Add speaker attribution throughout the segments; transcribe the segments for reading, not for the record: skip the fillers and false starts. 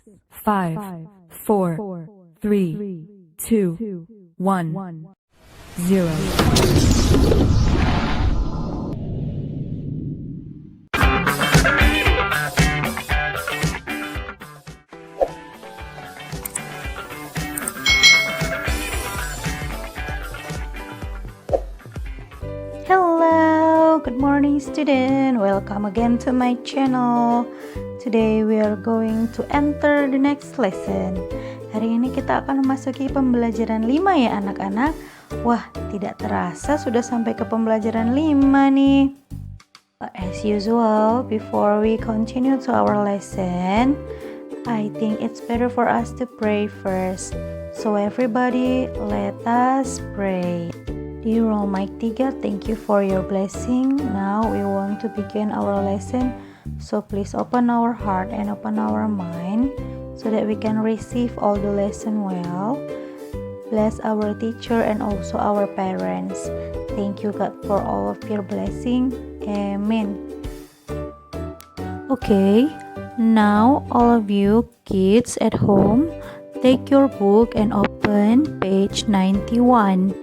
Speaker 1: 5, 4, 3, 2, 1, 0.
Speaker 2: Hello, good morning student. Welcome again to my channel. Today we are going to enter the next lesson. Hari ini kita akan memasuki pembelajaran 5 ya anak-anak. Wah, tidak terasa sudah sampai ke pembelajaran 5 nih. As usual, before we continue to our lesson, I think it's better for us to pray first. So everybody, let us pray. Dear Almighty God, thank you for your blessing. Now we want to begin our lesson. So please open our heart and open our mind so that we can receive all the lesson well. Bless our teacher and also our parents. Thank you God for all of your blessing. Amen. Okay, now all of you kids at home, take your book and open page 91.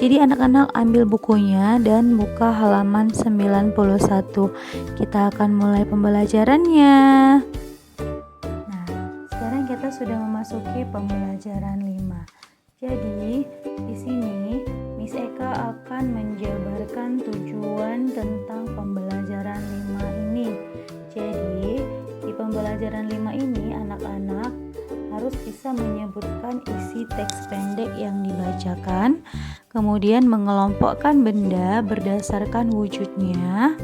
Speaker 2: Jadi anak-anak ambil bukunya dan buka halaman 91. Kita akan mulai pembelajarannya. Nah, sekarang kita sudah memasuki pembelajaran 5. Jadi, di sini Miss Eka akan menjabarkan tujuan tentang pembelajaran 5 ini. Jadi, di pembelajaran 5 ini anak-anak harus bisa menyebutkan isi teks pendek yang dibacakan, kemudian mengelompokkan benda berdasarkan wujudnya,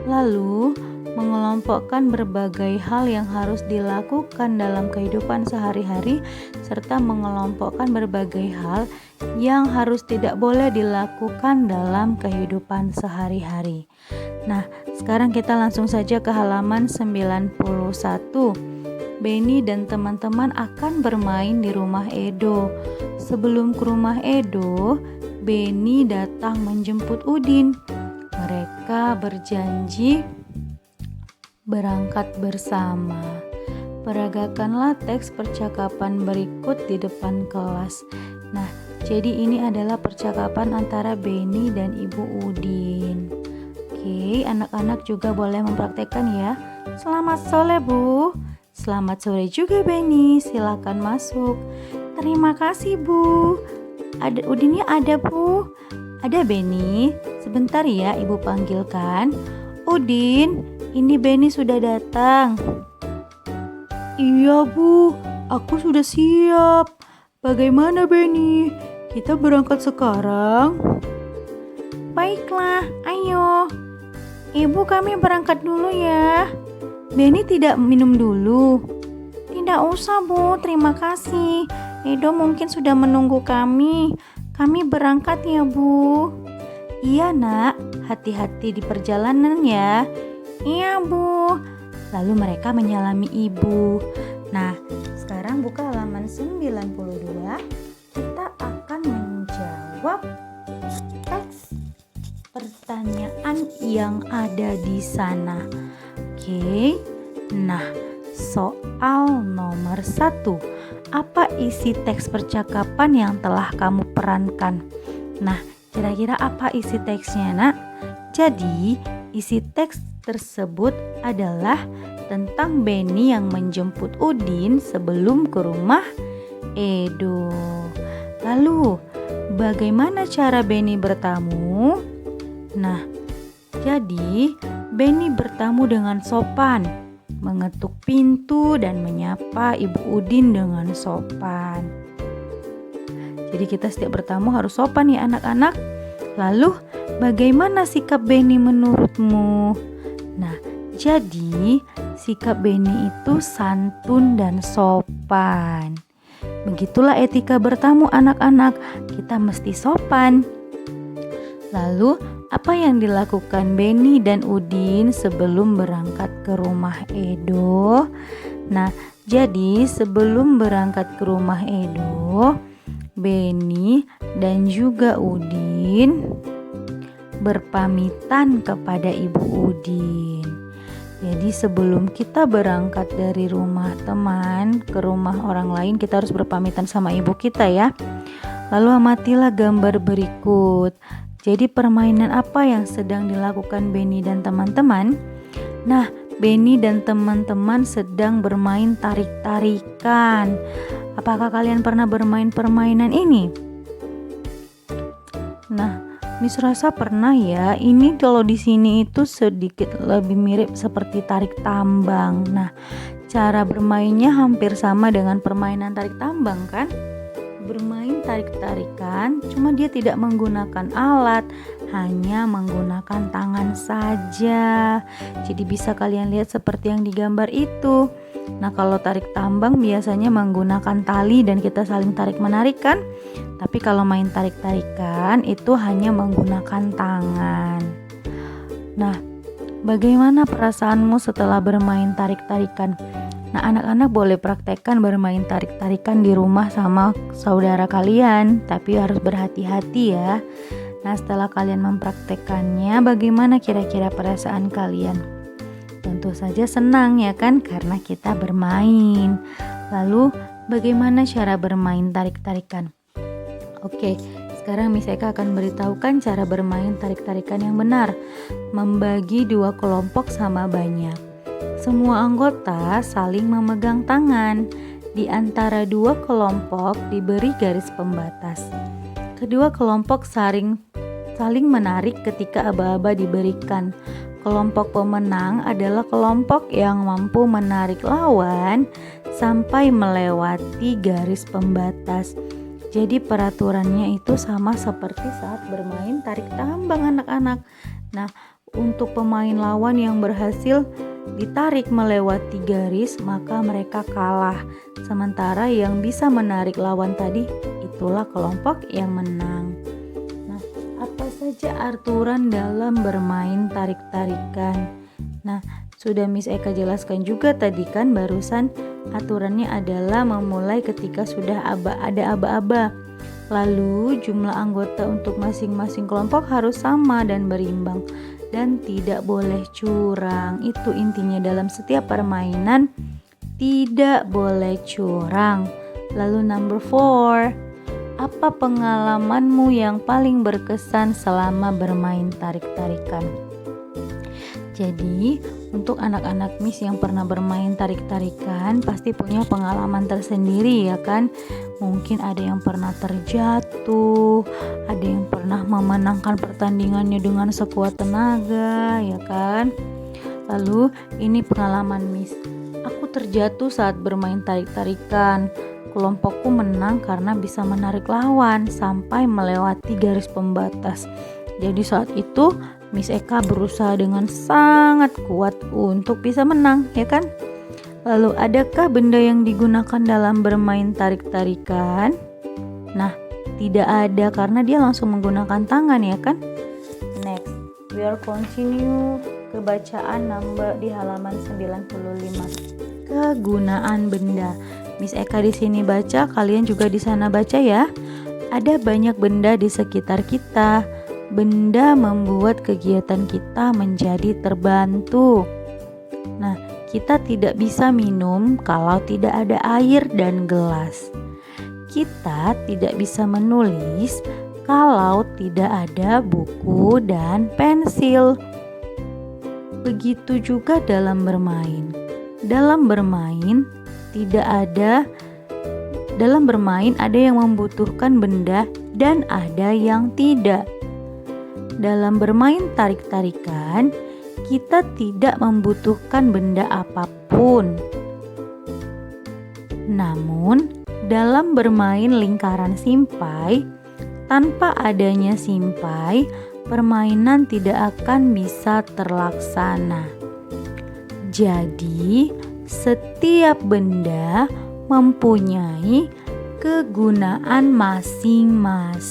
Speaker 2: lalu mengelompokkan berbagai hal yang harus dilakukan dalam kehidupan sehari-hari, serta mengelompokkan berbagai hal yang harus tidak boleh dilakukan dalam kehidupan sehari-hari. Nah, sekarang kita langsung saja ke halaman 91. Benny dan teman-teman akan bermain di rumah Edo. Sebelum ke rumah Edo, Benny datang menjemput Udin. Mereka berjanji berangkat bersama. Peragakanlah teks percakapan berikut di depan kelas. Nah, jadi ini adalah percakapan antara Benny dan Ibu Udin. Oke, anak-anak juga boleh mempraktekkan ya. Selamat sore, Bu. Selamat sore juga Benny, silakan masuk. Terima kasih Bu. Udinnya ada Bu. Ada Benny. Sebentar ya Ibu panggilkan. Udin, ini Benny sudah datang. Iya Bu, aku sudah siap. Bagaimana Benny? Kita berangkat sekarang? Baiklah, ayo. Ibu kami berangkat dulu ya. Benny tidak minum dulu. Tidak usah Bu, terima kasih. Edo mungkin sudah menunggu kami. Kami berangkat ya Bu. Iya nak, hati-hati di perjalanan ya. Iya Bu. Lalu mereka menyalami ibu. Nah, sekarang buka halaman 92. Kita akan menjawab teks pertanyaan yang ada di sana. Oke, nah soal nomor 1. Apa isi teks percakapan yang telah kamu perankan? Nah, kira-kira apa isi teksnya nak? Jadi, isi teks tersebut adalah tentang Benny yang menjemput Udin sebelum ke rumah Edo. Lalu, bagaimana cara Benny bertamu? Nah, jadi Benny bertamu dengan sopan, mengetuk pintu dan menyapa Ibu Udin dengan sopan. Jadi kita setiap bertamu harus sopan ya anak-anak. Lalu bagaimana sikap Benny menurutmu? Nah, jadi sikap Benny itu santun dan sopan. Begitulah etika bertamu anak-anak, kita mesti sopan. Lalu apa yang dilakukan Benny dan Udin sebelum berangkat ke rumah Edo? Nah, jadi sebelum berangkat ke rumah Edo, Benny dan juga Udin berpamitan kepada Ibu Udin. Jadi sebelum kita berangkat dari rumah teman ke rumah orang lain, kita harus berpamitan sama ibu kita ya. Lalu amatilah gambar berikut. Jadi permainan apa yang sedang dilakukan Benny dan teman-teman? Nah, Benny dan teman-teman sedang bermain tarik-tarikan. Apakah kalian pernah bermain permainan ini? Nah, Miss rasa pernah ya. Ini kalau di sini itu sedikit lebih mirip seperti tarik tambang. Nah, cara bermainnya hampir sama dengan permainan tarik tambang kan? Bermain tarik-tarikan, cuma dia tidak menggunakan alat, hanya menggunakan tangan saja. Jadi bisa kalian lihat seperti yang digambar itu. Nah, kalau tarik tambang biasanya menggunakan tali dan kita saling tarik-menarik kan? Tapi kalau main tarik-tarikan itu hanya menggunakan tangan. Nah, bagaimana perasaanmu setelah bermain tarik-tarikan? Nah, anak-anak boleh praktekkan bermain tarik-tarikan di rumah sama saudara kalian, tapi harus berhati-hati ya. Nah, setelah kalian mempraktekkannya, bagaimana kira-kira perasaan kalian? Tentu saja senang ya kan, karena kita bermain. Lalu, bagaimana cara bermain tarik-tarikan? Oke, sekarang Miss Eka akan beritahukan cara bermain tarik-tarikan yang benar. Membagi dua kelompok sama banyak. Semua anggota saling memegang tangan. Di antara dua kelompok diberi garis pembatas. Kedua kelompok saling menarik ketika aba-aba diberikan. Kelompok pemenang adalah kelompok yang mampu menarik lawan sampai melewati garis pembatas. Jadi peraturannya itu sama seperti saat bermain tarik tambang anak-anak. Nah, untuk pemain lawan yang berhasil ditarik melewati garis, maka mereka kalah. Sementara yang bisa menarik lawan tadi, itulah kelompok yang menang. Nah, apa saja aturan dalam bermain tarik-tarikan? Nah, sudah Miss Eka jelaskan juga tadi kan barusan. Aturannya adalah memulai ketika sudah ada aba-aba. Lalu jumlah anggota untuk masing-masing kelompok harus sama dan berimbang. Dan tidak boleh curang. Itu intinya dalam setiap permainan, tidak boleh curang. Lalu number 4, apa pengalamanmu yang paling berkesan selama bermain tarik-tarikan? Jadi untuk anak-anak Miss yang pernah bermain tarik-tarikan pasti punya pengalaman tersendiri ya kan. Mungkin ada yang pernah terjatuh, ada yang pernah memenangkan pertandingannya dengan sekuat tenaga ya kan. Lalu ini pengalaman Miss, aku terjatuh saat bermain tarik-tarikan. Kelompokku menang karena bisa menarik lawan sampai melewati garis pembatas. Jadi saat itu Miss Eka berusaha dengan sangat kuat untuk bisa menang, ya kan? Lalu adakah benda yang digunakan dalam bermain tarik-tarikan? Nah, tidak ada karena dia langsung menggunakan tangan, ya kan? Next, we are continue ke bacaan number di halaman 95. Kegunaan benda. Miss Eka di sini baca, kalian juga di sana baca ya. Ada banyak benda di sekitar kita. Benda membuat kegiatan kita menjadi terbantu. Nah, kita tidak bisa minum kalau tidak ada air dan gelas. Kita tidak bisa menulis kalau tidak ada buku dan pensil. Begitu juga dalam bermain. Dalam bermain ada yang membutuhkan benda dan ada yang tidak. Dalam bermain tarik-tarikan, kita tidak membutuhkan benda apapun. Namun, dalam bermain lingkaran simpai, tanpa adanya simpai, permainan tidak akan bisa terlaksana. Jadi, setiap benda mempunyai kegunaan masing-masing.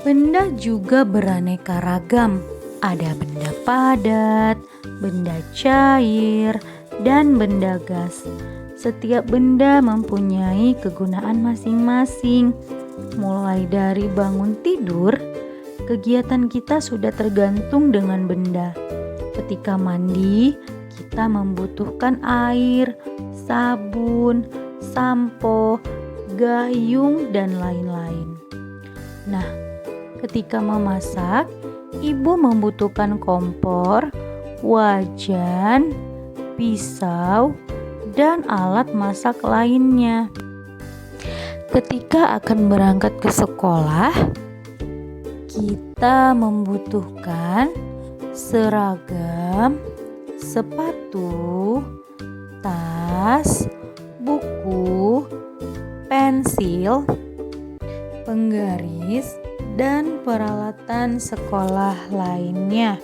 Speaker 2: Benda juga beraneka ragam. Ada benda padat, benda cair, dan benda gas. Setiap benda mempunyai kegunaan masing-masing. Mulai dari bangun tidur, kegiatan kita sudah tergantung dengan benda. Ketika mandi, kita membutuhkan air, sabun, sampo, gayung, dan lain-lain. Nah, ketika memasak, ibu membutuhkan kompor, wajan, pisau, dan alat masak lainnya. Ketika akan berangkat ke sekolah, kita membutuhkan seragam, sepatu, tas, buku, pensil, penggaris, dan peralatan sekolah lainnya.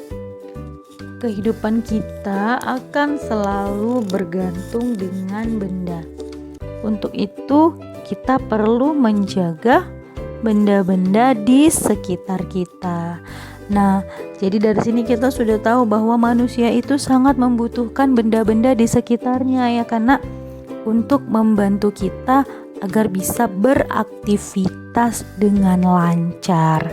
Speaker 2: Kehidupan kita akan selalu bergantung dengan benda. Untuk itu, kita perlu menjaga benda-benda di sekitar kita. Nah, jadi dari sini kita sudah tahu bahwa manusia itu sangat membutuhkan benda-benda di sekitarnya ya, karena untuk membantu kita agar bisa beraktivitas dengan lancar.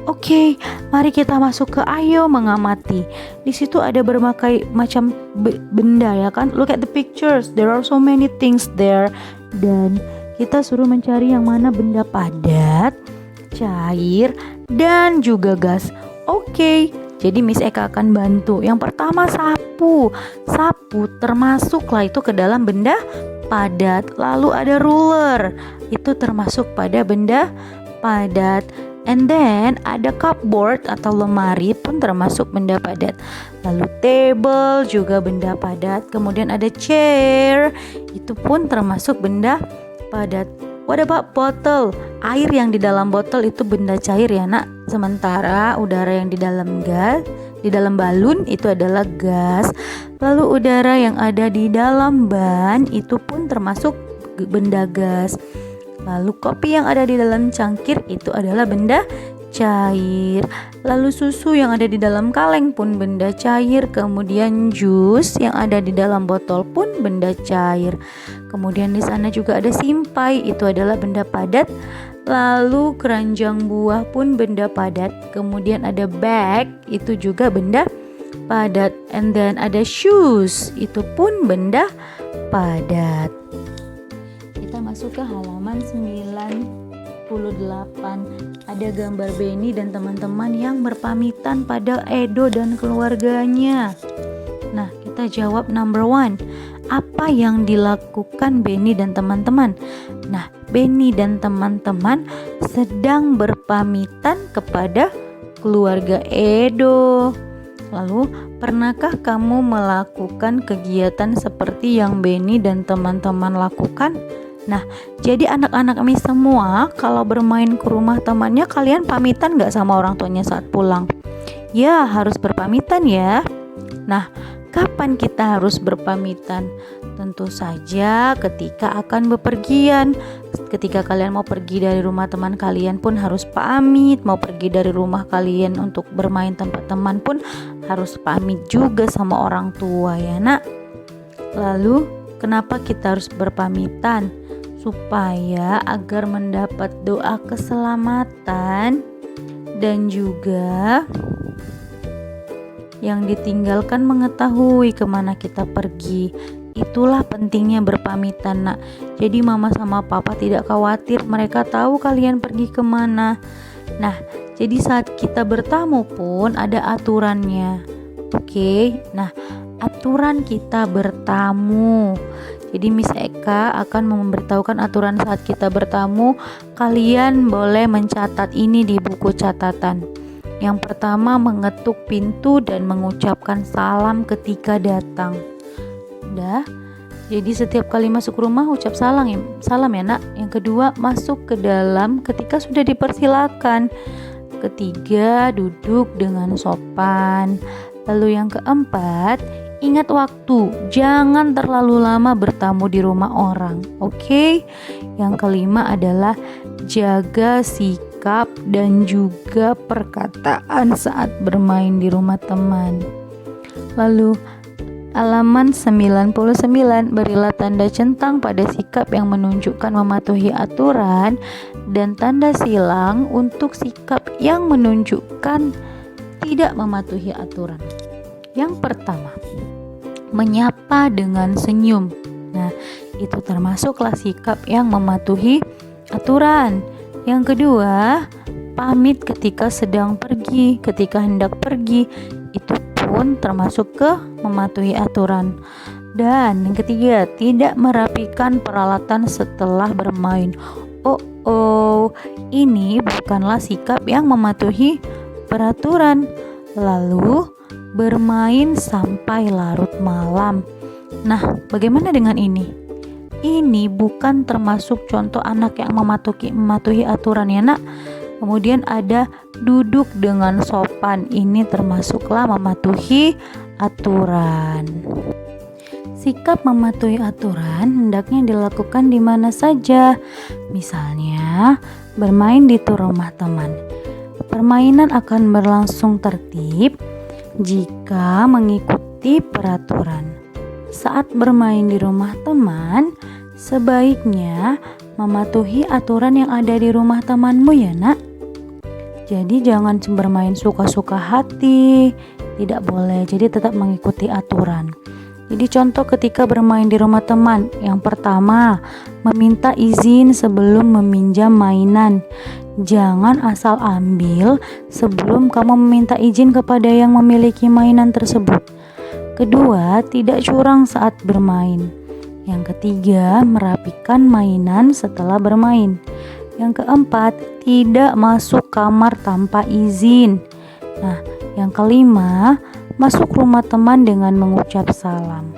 Speaker 2: Oke, mari kita masuk ke ayo mengamati. Di situ ada berbagai macam benda ya kan. Look at the pictures. There are so many things there. Dan kita suruh mencari yang mana benda padat, cair, dan juga gas. Oke, jadi Miss Eka akan bantu. Yang pertama sapu. Sapu termasuklah itu ke dalam benda padat. Lalu ada ruler, itu termasuk pada benda padat. And then ada cupboard atau lemari pun termasuk benda padat. Lalu table juga benda padat. Kemudian ada chair, itu pun termasuk benda padat. What about bottle? Air yang di dalam botol itu benda cair ya nak. Sementara udara yang di dalam balon itu adalah gas. Lalu udara yang ada di dalam ban itu pun termasuk benda gas. Lalu kopi yang ada di dalam cangkir itu adalah benda cair. Lalu susu yang ada di dalam kaleng pun benda cair. Kemudian jus yang ada di dalam botol pun benda cair. Kemudian di sana juga ada simpai, itu adalah benda padat. Lalu keranjang buah pun benda padat. Kemudian ada bag, itu juga benda padat. And then ada shoes, itu pun benda padat. Kita masuk ke halaman 98. Ada gambar Benny dan teman-teman yang berpamitan pada Edo dan keluarganya. Nah, kita jawab number 1. Apa yang dilakukan Benny dan teman-teman? Nah, Benny dan teman-teman sedang berpamitan kepada keluarga Edo. Lalu, pernahkah kamu melakukan kegiatan seperti yang Benny dan teman-teman lakukan? Nah, jadi anak-anak kami semua kalau bermain ke rumah temannya, kalian pamitan gak sama orang tuanya saat pulang? Ya, harus berpamitan ya. Nah, kapan kita harus berpamitan? Tentu saja ketika akan bepergian. Ketika kalian mau pergi dari rumah teman kalian pun harus pamit. Mau pergi dari rumah kalian untuk bermain tempat teman pun harus pamit juga sama orang tua ya nak. Lalu kenapa kita harus berpamitan? Supaya agar mendapat doa keselamatan dan juga yang ditinggalkan mengetahui kemana kita pergi. Itulah pentingnya berpamitan nak. Jadi mama sama papa tidak khawatir, mereka tahu kalian pergi kemana. Nah, jadi saat kita bertamu pun ada aturannya. Oke, nah aturan kita bertamu. Jadi Miss Eka akan memberitahukan aturan saat kita bertamu. Kalian boleh mencatat ini di buku catatan. Yang pertama, mengetuk pintu dan mengucapkan salam ketika datang. Udah. Jadi setiap kali masuk rumah ucap salam ya nak. Yang kedua, masuk ke dalam ketika sudah dipersilakan. Ketiga, duduk dengan sopan. Lalu yang keempat, ingat waktu, jangan terlalu lama bertamu di rumah orang. Oke? Yang kelima adalah jaga sikap dan juga perkataan saat bermain di rumah teman. Lalu halaman 99, berilah tanda centang pada sikap yang menunjukkan mematuhi aturan dan tanda silang untuk sikap yang menunjukkan tidak mematuhi aturan. Yang pertama, menyapa dengan senyum. Nah, itu termasuklah sikap yang mematuhi aturan. Yang kedua, pamit ketika sedang pergi, ketika hendak pergi, itu pun termasuk ke mematuhi aturan. Dan yang ketiga, tidak merapikan peralatan setelah bermain. Ini bukanlah sikap yang mematuhi peraturan. Lalu, bermain sampai larut malam. Nah, bagaimana dengan ini? Ini bukan termasuk contoh anak yang mematuhi aturan ya nak. Kemudian ada duduk dengan sopan. Ini termasuklah mematuhi aturan. Sikap mematuhi aturan hendaknya dilakukan di mana saja. Misalnya, bermain di rumah teman. Permainan akan berlangsung tertib jika mengikuti peraturan. Saat bermain di rumah teman, sebaiknya mematuhi aturan yang ada di rumah temanmu ya nak. Jadi jangan bermain suka-suka hati, tidak boleh. Jadi tetap mengikuti aturan. Jadi contoh ketika bermain di rumah teman, yang pertama, meminta izin sebelum meminjam mainan. Jangan asal ambil sebelum kamu meminta izin kepada yang memiliki mainan tersebut. Kedua, tidak curang saat bermain. Yang ketiga, merapikan mainan setelah bermain. Yang keempat, tidak masuk kamar tanpa izin. Nah, yang kelima, masuk rumah teman dengan mengucap salam.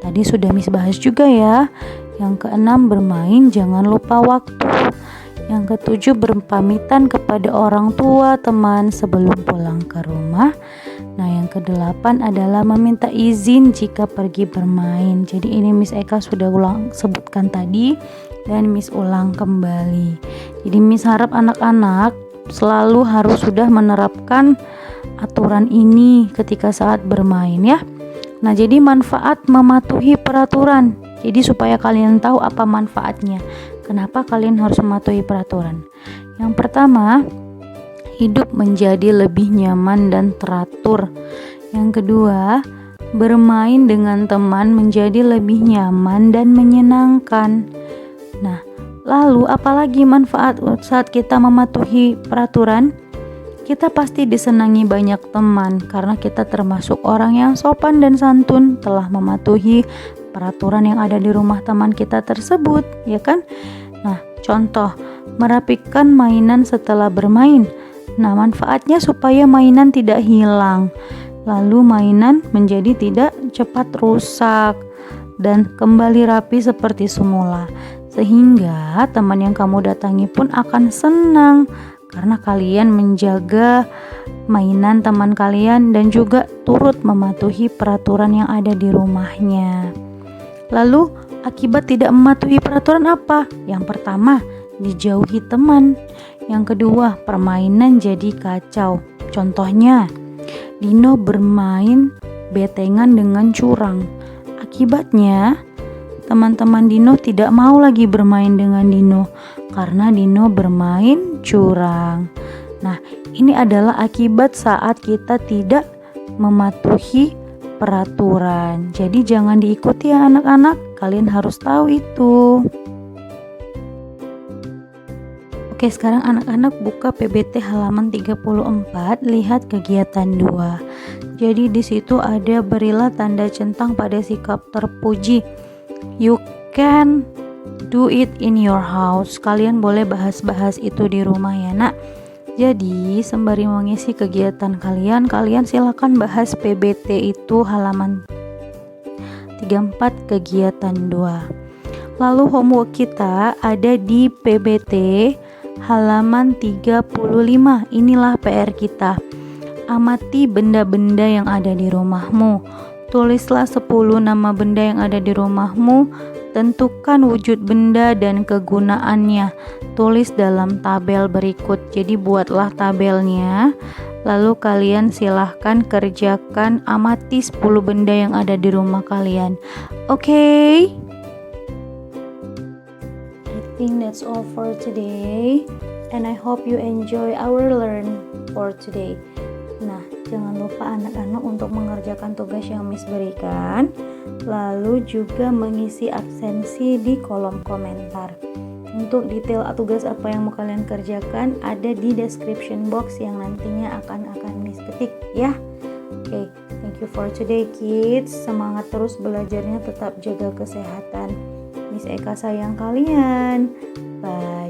Speaker 2: Tadi sudah Miss bahas juga ya. Yang keenam, bermain jangan lupa waktu. Yang ketujuh, berpamitan kepada orang tua teman sebelum pulang ke rumah. Nah, yang kedelapan adalah meminta izin jika pergi bermain. Jadi ini Miss Eka sudah sebutkan tadi dan Miss ulang kembali. Jadi Miss harap anak-anak selalu harus sudah menerapkan aturan ini ketika saat bermain ya. Nah, jadi manfaat mematuhi peraturan. Jadi supaya kalian tahu apa manfaatnya. Kenapa kalian harus mematuhi peraturan? Yang pertama, hidup menjadi lebih nyaman dan teratur. Yang kedua, bermain dengan teman menjadi lebih nyaman dan menyenangkan. Nah, lalu apalagi manfaat saat kita mematuhi peraturan? Kita pasti disenangi banyak teman karena kita termasuk orang yang sopan dan santun telah mematuhi peraturan yang ada di rumah teman kita tersebut, ya kan? Nah, contoh, merapikan mainan setelah bermain. Nah, manfaatnya supaya mainan tidak hilang. Lalu mainan menjadi tidak cepat rusak dan kembali rapi seperti semula. Sehingga teman yang kamu datangi pun akan senang karena kalian menjaga mainan teman kalian dan juga turut mematuhi peraturan yang ada di rumahnya. Lalu akibat tidak mematuhi peraturan apa? Yang pertama, dijauhi teman. Yang kedua, permainan jadi kacau. Contohnya, Dino bermain betengan dengan curang. Akibatnya, teman-teman Dino tidak mau lagi bermain dengan Dino karena Dino bermain curang. Nah, ini adalah akibat saat kita tidak mematuhi peraturan. Jadi jangan diikuti ya anak-anak, kalian harus tahu itu. Oke, sekarang anak-anak buka PBT halaman 34, lihat kegiatan 2. Jadi di situ ada berilah tanda centang pada sikap terpuji. You can do it in your house. Kalian boleh bahas-bahas itu di rumah ya nak. Jadi sembari mengisi kegiatan kalian silakan bahas PBT itu halaman 34 kegiatan 2. Lalu homework kita ada di PBT halaman 35. Inilah PR kita. Amati benda-benda yang ada di rumahmu. Tulislah 10 nama benda yang ada di rumahmu. Tentukan wujud benda dan kegunaannya. Tulis dalam tabel berikut. Jadi buatlah tabelnya. Lalu kalian silahkan kerjakan, amati 10 benda yang ada di rumah kalian. Oke? think that's all for today, and I hope you enjoy our learn for today. Nah, jangan lupa anak-anak untuk mengerjakan tugas yang Miss berikan, lalu juga mengisi absensi di kolom komentar. Untuk detail tugas apa yang mau kalian kerjakan ada di description box yang nantinya akan Miss ketik ya. Oke, thank you for today kids. Semangat terus belajarnya, tetap jaga kesehatan. Miss Eka sayang kalian. Bye.